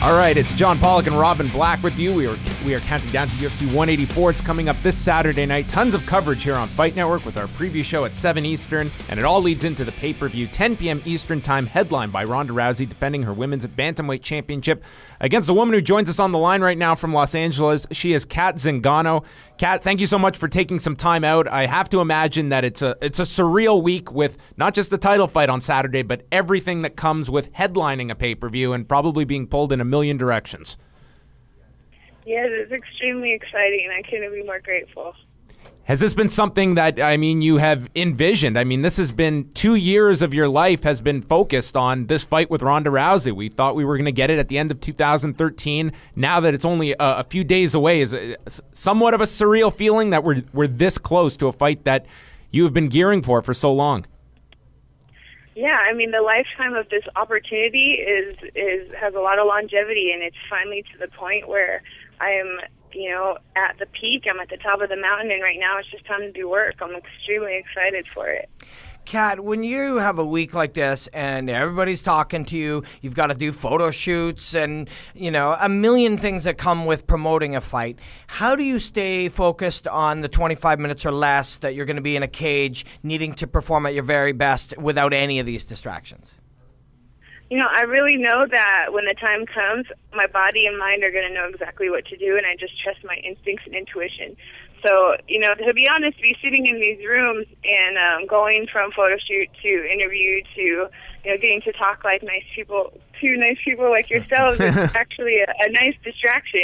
All right, it's John Pollock and Robin Black with you. We are counting down to UFC 184. It's coming up this Saturday night. Tons of coverage here on Fight Network with our preview show at 7 Eastern, and it all leads into the pay-per-view, 10 p.m. Eastern time, headlined by Ronda Rousey defending her women's bantamweight championship against a woman who joins us on the line right now from Los Angeles. She is Kat Zingano. Kat, thank you so much for taking some time out. I have to imagine that it's a surreal week with not just the title fight on Saturday, but everything that comes with headlining a pay-per-view and probably being pulled in a million directions. Yes, it's extremely exciting. I couldn't be more grateful. Has this been something that, you have envisioned? This has been 2 years of your life has been focused on this fight with Ronda Rousey. We thought we were going to get it at the end of 2013. Now that it's only a few days away, is it somewhat of a surreal feeling that we're this close to a fight that you have been gearing for so long? Yeah, the lifetime of this opportunity has a lot of longevity, and it's finally to the point where I am, at the peak. I'm at the top of the mountain, and right now it's just time to do work. I'm extremely excited for it. Kat, when you have a week like this and everybody's talking to you, you've got to do photo shoots and, a million things that come with promoting a fight. How do you stay focused on the 25 minutes or less that you're going to be in a cage needing to perform at your very best without any of these distractions? I really know that when the time comes, my body and mind are going to know exactly what to do, and I just trust my instincts and intuition. So, to be honest, be sitting in these rooms and going from photo shoot to interview to, getting to talk like nice people like yourselves is actually a nice distraction,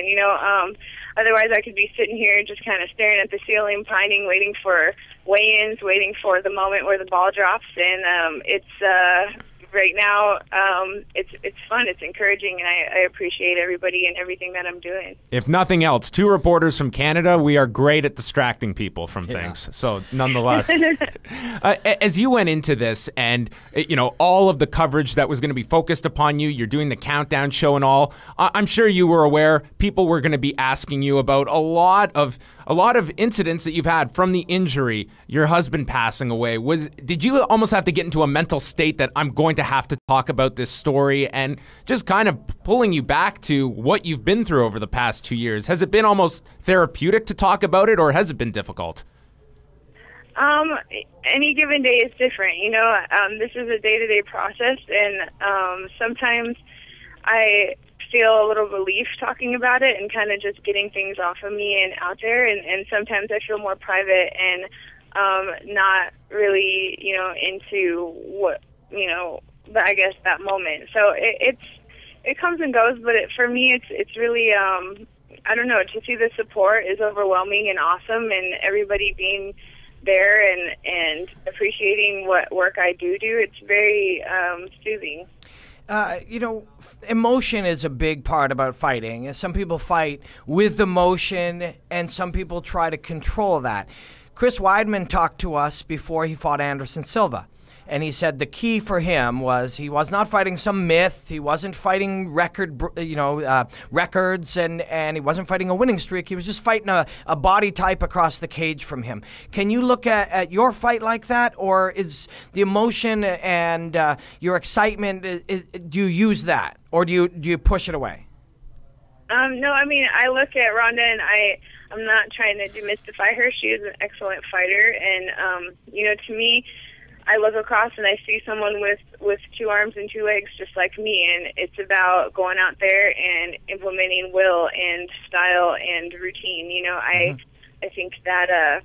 Otherwise, I could be sitting here just kind of staring at the ceiling, pining, waiting for weigh-ins, waiting for the moment where the ball drops, and right now, it's fun, it's encouraging, and I appreciate everybody and everything that I'm doing. If nothing else, two reporters from Canada, we are great at distracting people from things. So nonetheless, as you went into this and, all of the coverage that was going to be focused upon you, you're doing the countdown show and all, I'm sure you were aware people were going to be asking you about a lot of incidents that you've had from the injury, your husband passing away. Did you almost have to get into a mental state that I'm going to have to talk about this story, and just kind of pulling you back to what you've been through over the past 2 years? Has it been almost therapeutic to talk about it, or has it been difficult? Any given day is different. This is a day-to-day process, and sometimes I feel a little relief talking about it and kind of just getting things off of me and out there, and sometimes I feel more private and not really, into what, I guess that moment. So it comes and goes, but for me it's really, I don't know, to see the support is overwhelming and awesome, and everybody being there and appreciating what work I do. It's very soothing. Emotion is a big part about fighting. Some people fight with emotion, and some people try to control that. Chris Weidman talked to us before he fought Anderson Silva, and he said the key for him was he was not fighting some myth. He wasn't fighting records, and he wasn't fighting a winning streak. He was just fighting a body type across the cage from him. Can you look at your fight like that, or is the emotion and your excitement, do you use that, or do you push it away? No, I look at Ronda, and I'm not trying to demystify her. She is an excellent fighter, and to me, I look across and I see someone with two arms and two legs just like me, and it's about going out there and implementing will and style and routine. I think that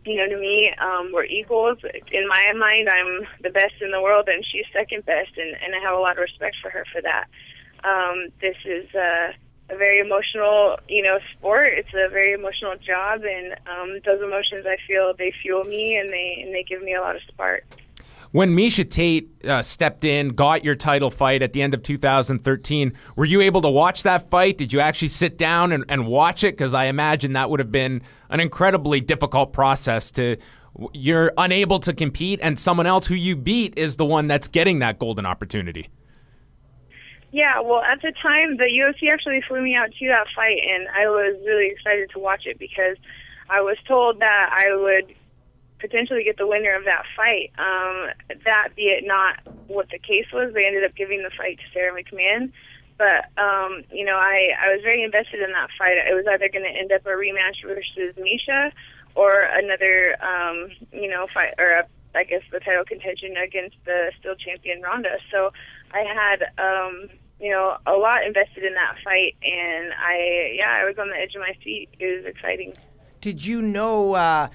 to me, we're equals. In my mind, I'm the best in the world, and she's second best, and I have a lot of respect for her for that. This is a very emotional, sport. It's a very emotional job, and those emotions, I feel, they fuel me, and they give me a lot of spark. When Miesha Tate stepped in, got your title fight at the end of 2013, were you able to watch that fight? Did you actually sit down and watch it? Because I imagine that would have been an incredibly difficult process. You're unable to compete, and someone else who you beat is the one that's getting that golden opportunity. Yeah, well, at the time, the UFC actually flew me out to that fight, and I was really excited to watch it because I was told that I would potentially get the winner of that fight. That be it not what the case was, they ended up giving the fight to Sarah McMahon. But, you know, I was very invested in that fight. It was either going to end up a rematch versus Miesha or another, you know, fight, or I guess the title contention against the still champion Ronda. So I had, you know, a lot invested in that fight, and I was on the edge of my seat. It was exciting. Did you know,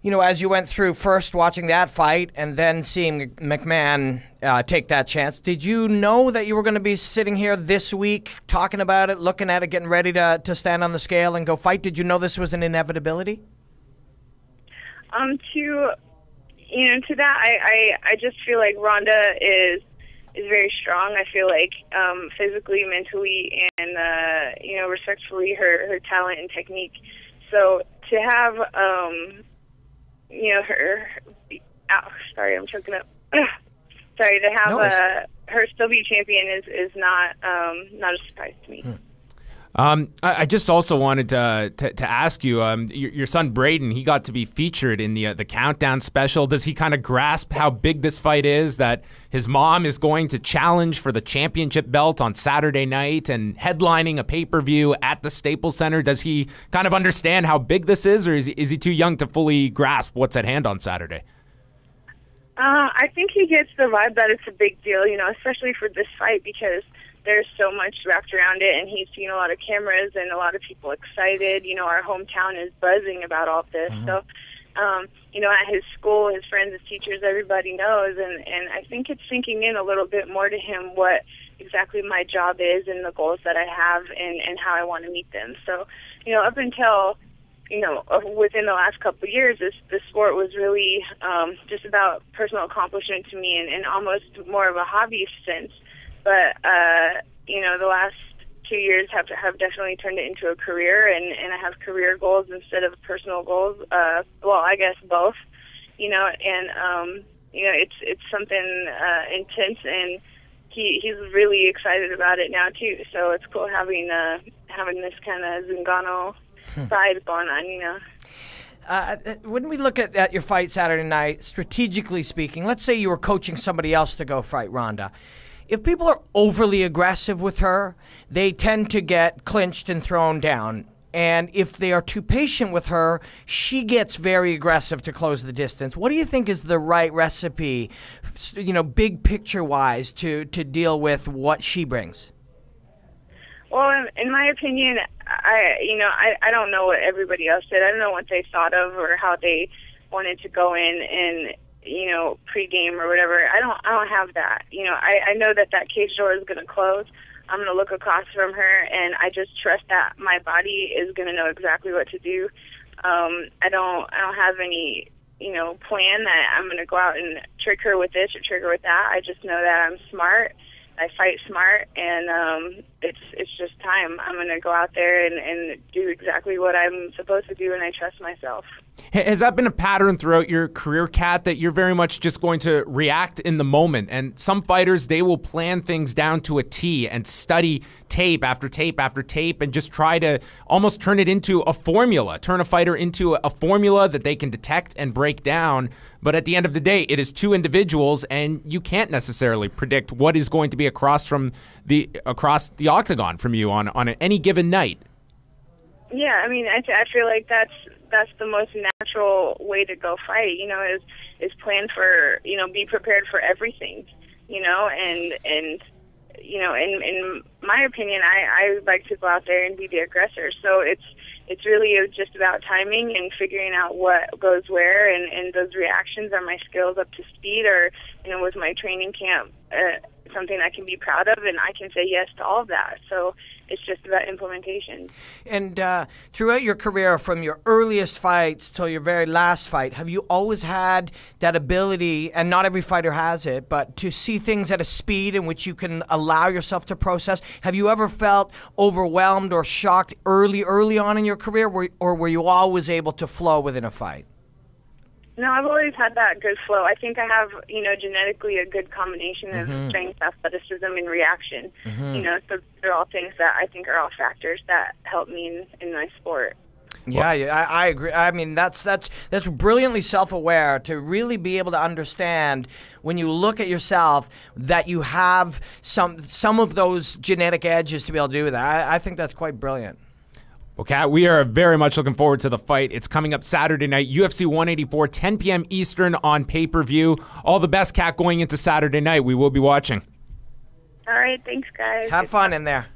you know, as you went through first watching that fight and then seeing McMahon take that chance, did you know that you were going to be sitting here this week talking about it, looking at it, getting ready to stand on the scale and go fight? Did you know this was an inevitability? To that, I just feel like Ronda is very strong. I feel like physically, mentally, and you know, respectfully, her talent and technique. So to have you know, sorry, I'm choking up. Sorry, to have her still be champion is not a surprise to me. I just also wanted to ask you, your son Brayden, he got to be featured in the Countdown special. Does he kind of grasp how big this fight is, that his mom is going to challenge for the championship belt on Saturday night and headlining a pay-per-view at the Staples Center? Does he kind of understand how big this is, or is he too young to fully grasp what's at hand on Saturday? I think he gets the vibe that it's a big deal, you know, especially for this fight, because there's so much wrapped around it, and he's seen a lot of cameras and a lot of people excited. You know, our hometown is buzzing about all this. Mm-hmm. So, you know, at his school, his friends, his teachers, everybody knows, and I think it's sinking in a little bit more to him what exactly my job is and the goals that I have and how I want to meet them. So, you know, up until, you know, within the last couple of years, the sport was really just about personal accomplishment to me and almost more of a hobby sense. But, you know, the last 2 years have definitely turned it into a career, and I have career goals instead of personal goals. Well, I guess both, you know, and, you know, it's something intense, and he's really excited about it now, too. So it's cool having this kind of Zingano side going on, you know. When we look at your fight Saturday night, strategically speaking, let's say you were coaching somebody else to go fight Ronda. If people are overly aggressive with her, they tend to get clinched and thrown down. And if they are too patient with her, she gets very aggressive to close the distance. What do you think is the right recipe, you know, big picture-wise, to deal with what she brings? Well, in my opinion, I don't know what everybody else did. I don't know what they thought of or how they wanted to go in and, you know, pregame or whatever. I don't have that. You know, I know that cage door is going to close. I'm going to look across from her, and I just trust that my body is going to know exactly what to do. I don't have any, you know, plan that I'm going to go out and trick her with this or trick her with that. I just know that I'm smart. I fight smart, and it's just time. I'm going to go out there and do exactly what I'm supposed to do, and I trust myself. Has that been a pattern throughout your career, Kat, that you're very much just going to react in the moment? And some fighters, they will plan things down to a T and study tape after tape after tape and just try to almost turn it into a formula, turn a fighter into a formula that they can detect and break down. But at the end of the day, it is two individuals, and you can't necessarily predict what is going to be across the octagon from you on any given night. Yeah, I mean, I feel like that's the most natural way to go fight. You know, is plan for, you know, be prepared for everything. You know, and you know, in my opinion, I like to go out there and be the aggressor. So it's really just about timing and figuring out what goes where, and those reactions. Are my skills up to speed, or, you know, was my training camp something I can be proud of, and I can say yes to all of that. So it's just about implementation. And throughout your career, from your earliest fights till your very last fight, have you always had that ability, and not every fighter has it, but to see things at a speed in which you can allow yourself to process? Have you ever felt overwhelmed or shocked early on in your career, or were you always able to flow within a fight? No, I've always had that good flow. I think I have, you know, genetically a good combination of strength, athleticism, and reaction. You know, so they're all things that I think are all factors that help me in my sport. Yeah, I agree. I mean, that's brilliantly self-aware to really be able to understand when you look at yourself that you have some of those genetic edges to be able to do that. I think that's quite brilliant. Well, Kat, we are very much looking forward to the fight. It's coming up Saturday night, UFC 184, 10 p.m. Eastern on pay-per-view. All the best, Kat, going into Saturday night. We will be watching. All right, thanks, guys. Have fun in there.